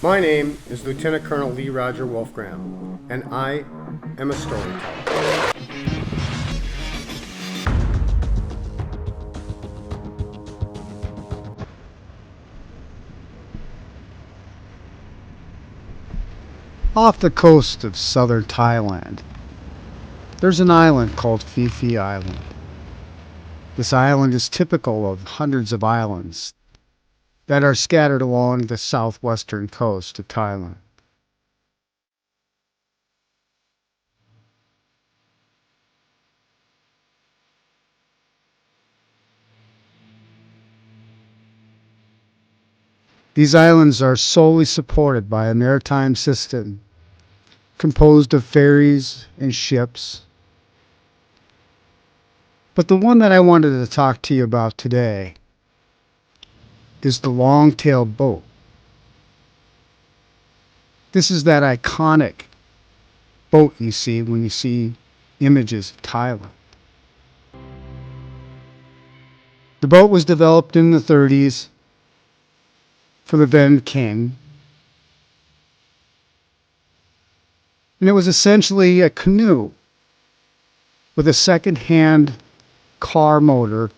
My name is Lieutenant Colonel Lee Roger Wolfgram, and I am a storyteller. Off the coast of southern Thailand, there's an island called Phi Phi Island. This island is typical of hundreds of islands that are scattered along the southwestern coast of Thailand. These islands are solely supported by a maritime system composed of ferries and ships. But the one that I wanted to talk to you about today is the Longtail boat. This is that iconic boat you see when you see images of Thailand. The boat was developed in the 30s for the then king. And it was essentially a canoe with a second-hand car motor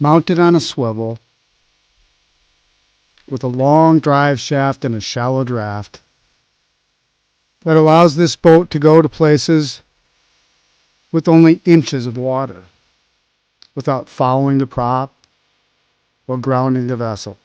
mounted on a swivel with a long drive shaft and a shallow draft that allows this boat to go to places with only inches of water without fouling the prop or grounding the vessel.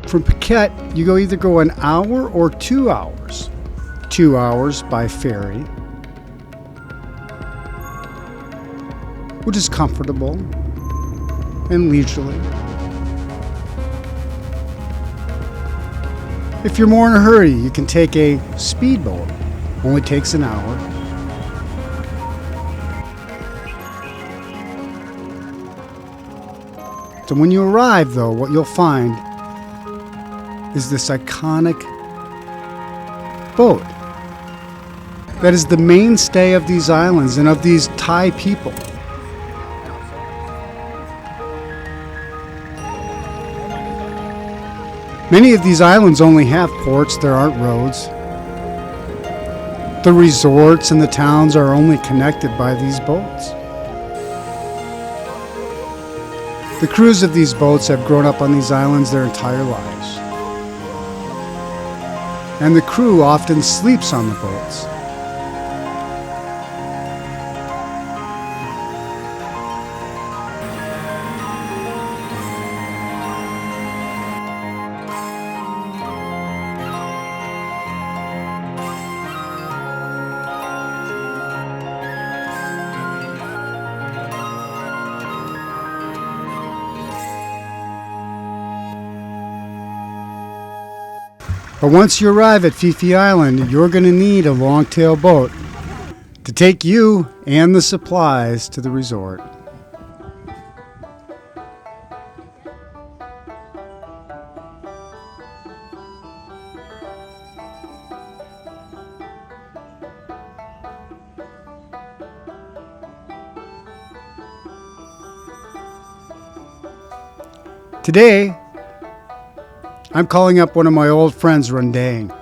From Phuket, you either go an hour or 2 hours. 2 hours by ferry, which is comfortable and leisurely. If you're more in a hurry, you can take a speedboat. Only takes an hour. So when you arrive, though, what you'll find is this iconic boat that is the mainstay of these islands and of these Thai people. Many of these islands only have ports, there aren't roads. The resorts and the towns are only connected by these boats. The crews of these boats have grown up on these islands their entire lives. And the crew often sleeps on the boats. But once you arrive at Phi Phi Island, you're going to need a longtail boat to take you and the supplies to the resort. Today, I'm calling up one of my old friends, Rundang.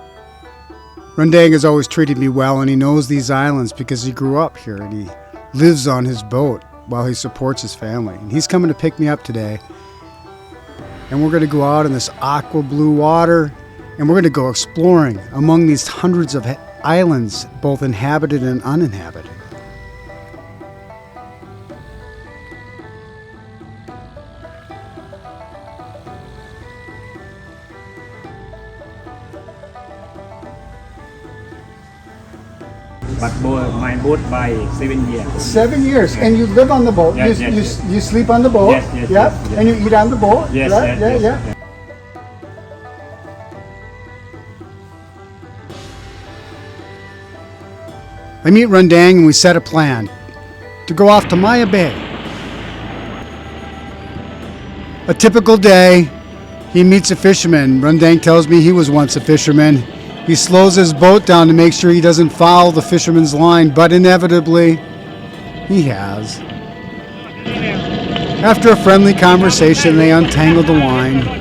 Rundang has always treated me well, and he knows these islands because he grew up here and he lives on his boat while he supports his family. And he's coming to pick me up today. And we're going to go out in this aqua blue water, and we're going to go exploring among these hundreds of islands, both inhabited and uninhabited. But my boat by 7 years. 7 years, and you live on the boat. Yes, you, yes, you sleep on the boat. Yes, yes, yeah, yes, yes. and you eat on the boat. Yes, right? yes, yeah, yes, yeah. yes. I meet Rundang and we set a plan to go off to Maya Bay. A typical day, he meets a fisherman. Rundang tells me he was once a fisherman. He slows his boat down to make sure he doesn't foul the fisherman's line, but inevitably, he has. After a friendly conversation, they untangle the line.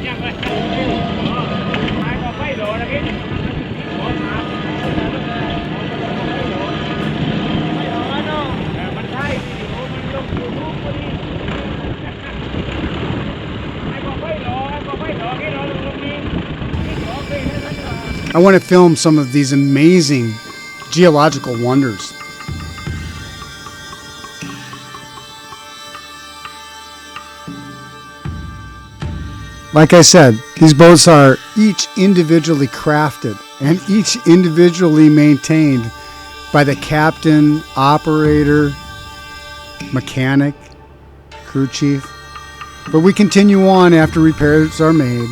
I want to film some of these amazing geological wonders. Like I said, these boats are each individually crafted and each individually maintained by the captain, operator, mechanic, crew chief. But we continue on after repairs are made.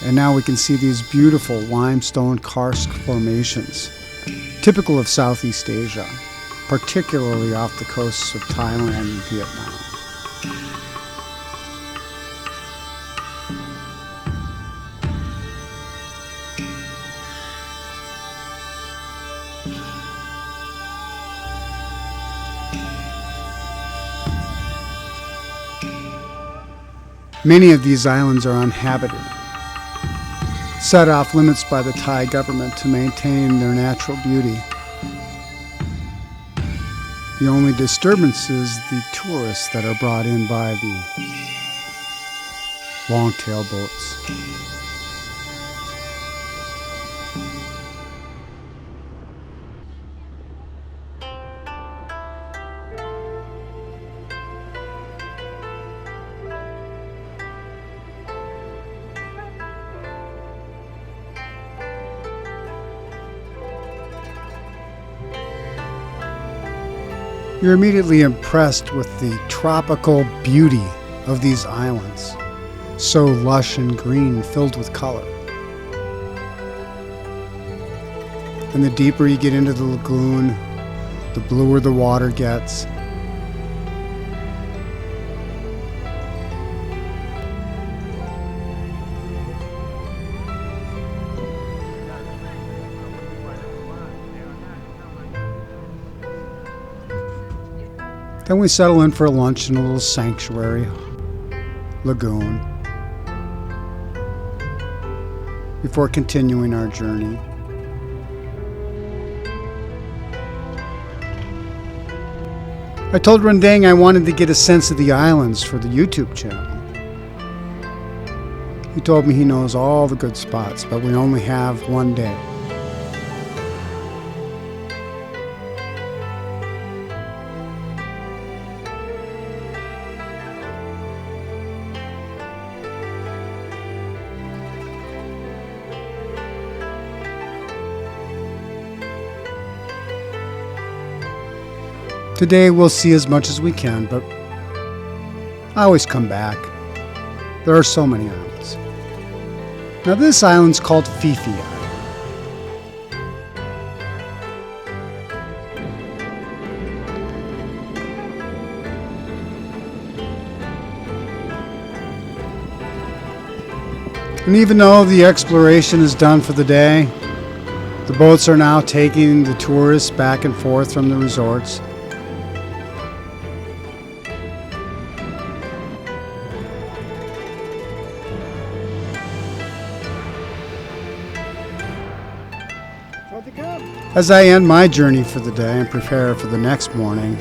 And now we can see these beautiful limestone karst formations, typical of Southeast Asia, particularly off the coasts of Thailand and Vietnam. Many of these islands are uninhabited, set off limits by the Thai government to maintain their natural beauty. The only disturbance is the tourists that are brought in by the Longtail boats. You're immediately impressed with the tropical beauty of these islands, so lush and green, filled with color. And the deeper you get into the lagoon, the bluer the water gets. Then we settle in for lunch in a little sanctuary lagoon before continuing our journey. I told Rundang I wanted to get a sense of the islands for the YouTube channel. He told me he knows all the good spots, but we only have one day. Today we'll see as much as we can, but I always come back. There are so many islands. Now this island's called Phi Phi Island. And even though the exploration is done for the day, the boats are now taking the tourists back and forth from the resorts. As I end my journey for the day and prepare for the next morning,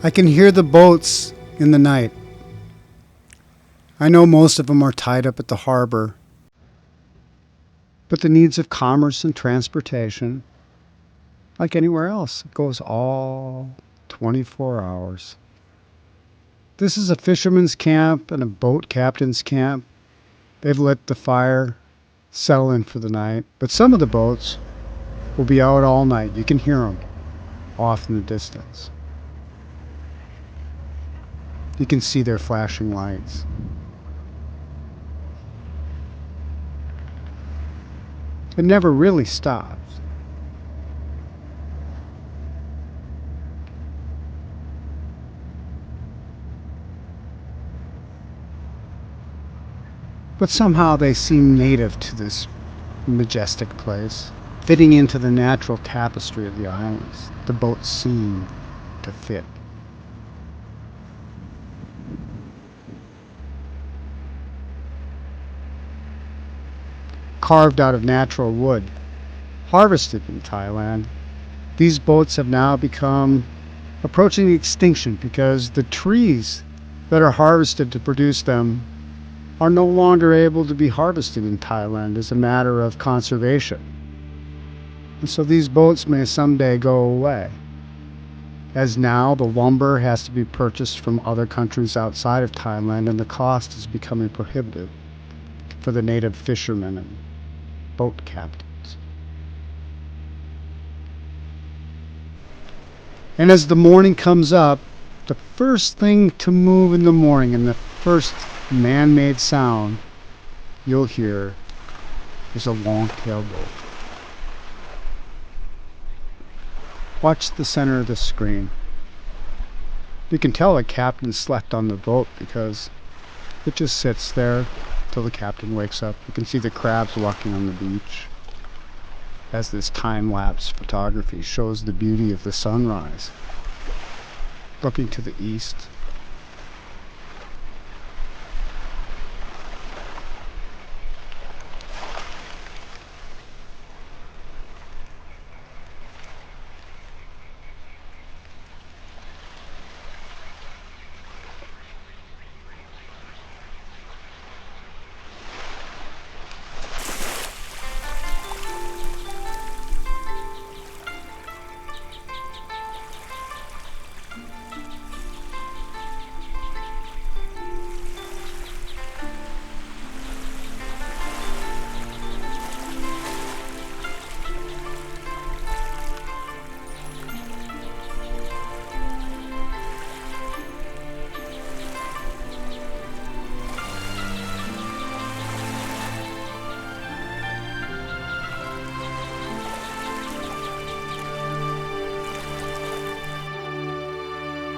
I can hear the boats in the night. I know most of them are tied up at the harbor. But the needs of commerce and transportation, like anywhere else, it goes all 24 hours. This is a fisherman's camp and a boat captain's camp. They've lit the fire, settle in for the night. But some of the boats will be out all night. You can hear them off in the distance. You can see their flashing lights. It never really stops. But somehow they seem native to this majestic place, fitting into the natural tapestry of the islands. The boats seem to fit. Carved out of natural wood, harvested in Thailand, these boats have now become approaching extinction because the trees that are harvested to produce them are no longer able to be harvested in Thailand as a matter of conservation. And so these boats may someday go away, as now the lumber has to be purchased from other countries outside of Thailand and the cost is becoming prohibitive for the native fishermen and boat captains. And as the morning comes up, the first thing to move in the morning and the first man-made sound you'll hear is a longtail boat. Watch the center of the screen. You can tell the captain slept on the boat because it just sits there till the captain wakes up. You can see the crabs walking on the beach as this time-lapse photography shows the beauty of the sunrise looking to the east.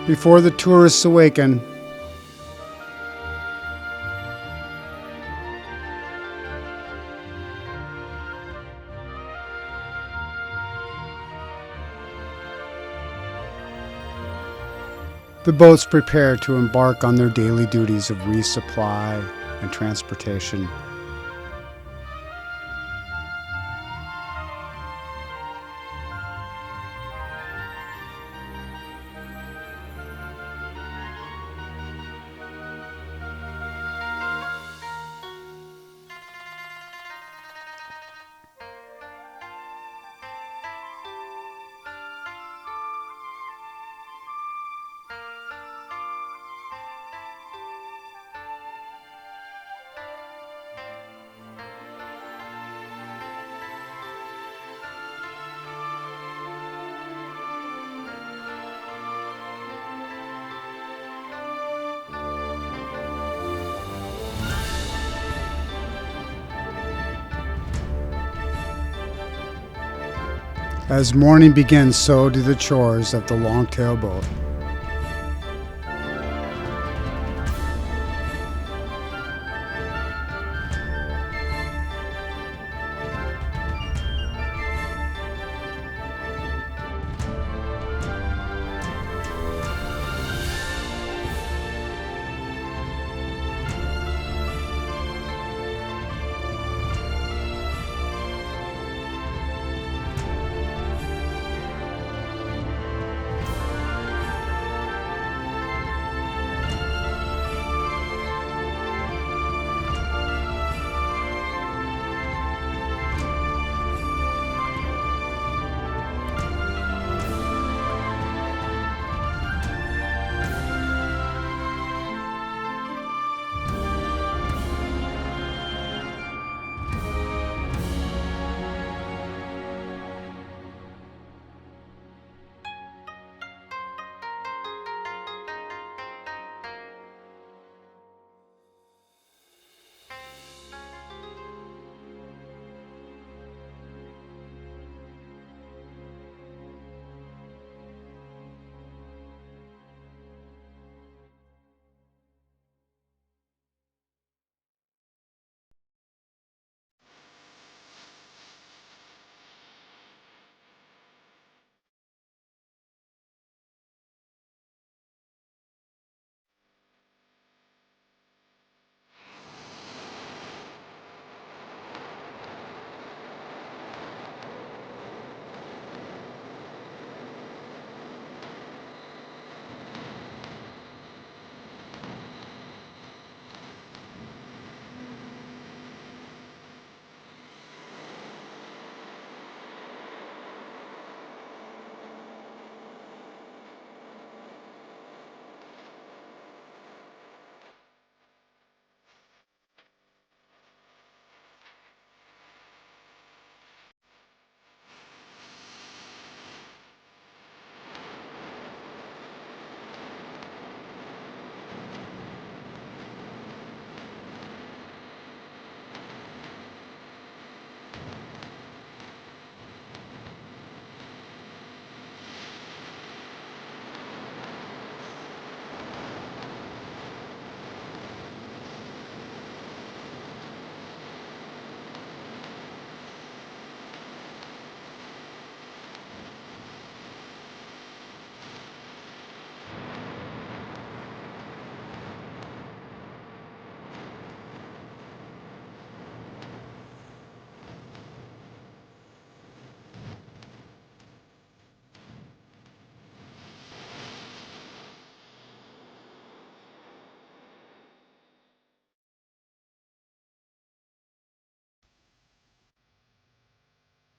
Before the tourists awaken, the boats prepare to embark on their daily duties of resupply and transportation. As morning begins, so do the chores of the longtail boat.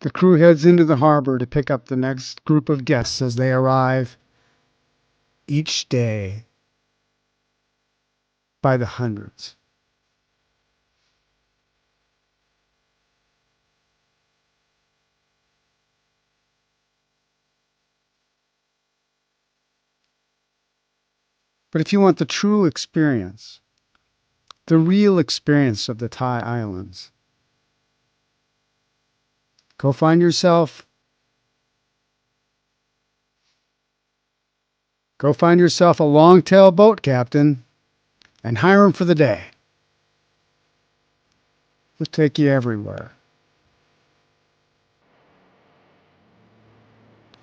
The crew heads into the harbor to pick up the next group of guests as they arrive each day by the hundreds. But if you want the true experience, the real experience of the Thai Islands, go find yourself a Longtail boat captain and hire him for the day. He'll take you everywhere.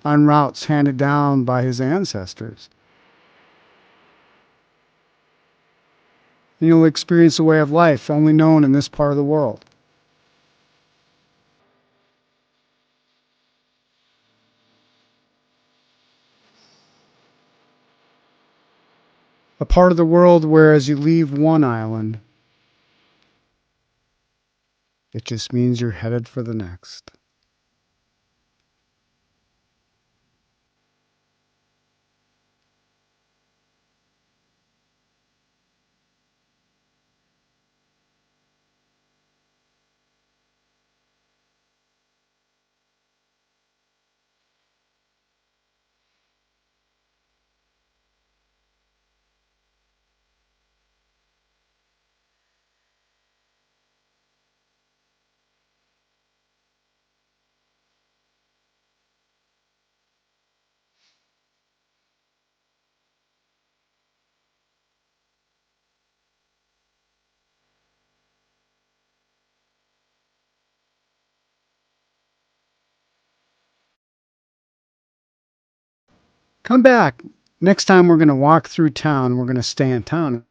On routes handed down by his ancestors. And you'll experience a way of life only known in this part of the world. A part of the world where as you leave one island, it just means you're headed for the next. Come back. Next time we're going to walk through town. We're going to stay in town.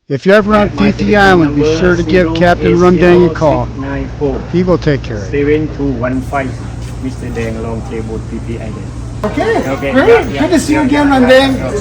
If you're ever on Phi Phi Island, be sure to give Captain Rundang a call. He will take care of you. 7215 Mr. Dang Longtail boat Phi Phi Island. Okay, Okay, great. yeah, yeah, Good to see you yeah, again, yeah, Rundang. yeah.